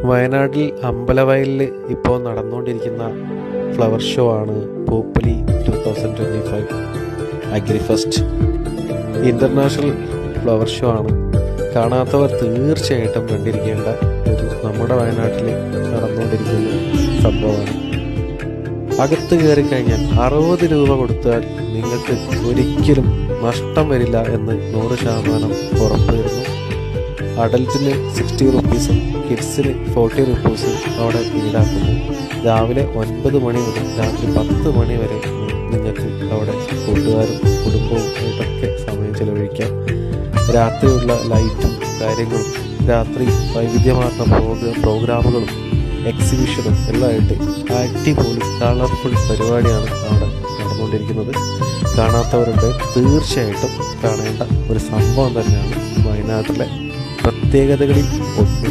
വയനാട്ടിൽ അമ്പലവയലിൽ ഇപ്പോൾ നടന്നുകൊണ്ടിരിക്കുന്ന ഫ്ലവർ ഷോ ആണ് പൂപ്പലി 2025 അഗ്രിഫെസ്റ്റ്. ഇൻ്റർനാഷണൽ ഫ്ലവർ ഷോ ആണ്. കാണാത്തവർ തീർച്ചയായിട്ടും കണ്ടിരിക്കേണ്ട നമ്മുടെ വയനാട്ടിൽ നടന്നുകൊണ്ടിരിക്കുന്ന സംഭവമാണ്. അകത്ത് കയറി കഴിഞ്ഞാൽ 60 രൂപ കൊടുത്താൽ നിങ്ങൾക്ക് ഒരിക്കലും നഷ്ടം വരില്ല എന്ന് 100% ഉറപ്പ് തരുന്നു. അഡൽറ്റിന് 60 റുപ്പീസും കിഡ്സിന് 40 റുപ്പീസും അവിടെ ഈടാക്കുന്നു. രാവിലെ 9 മണി മുതൽ രാത്രി 10 മണി വരെ നിങ്ങൾക്ക് അവിടെ കൂട്ടുകാരും കുടുംബവും ആയിട്ടൊക്കെ സമയം ചെലവഴിക്കാം. രാത്രിയുള്ള ലൈറ്റും കാര്യങ്ങളും രാത്രി വൈവിധ്യമാർന്ന പ്രോഗ്രാമുകളും എക്സിബിഷനും എല്ലാമായിട്ട് അടിപൊളി കളർഫുൾ പരിപാടിയാണ് അവിടെ നടന്നുകൊണ്ടിരിക്കുന്നത്. കാണാത്തവരുണ്ട്, തീർച്ചയായിട്ടും കാണേണ്ട ഒരു സംഭവം തന്നെയാണ്. വയനാട്ടിലെ പ്രത്യേകതകളിൽ ഒന്ന്.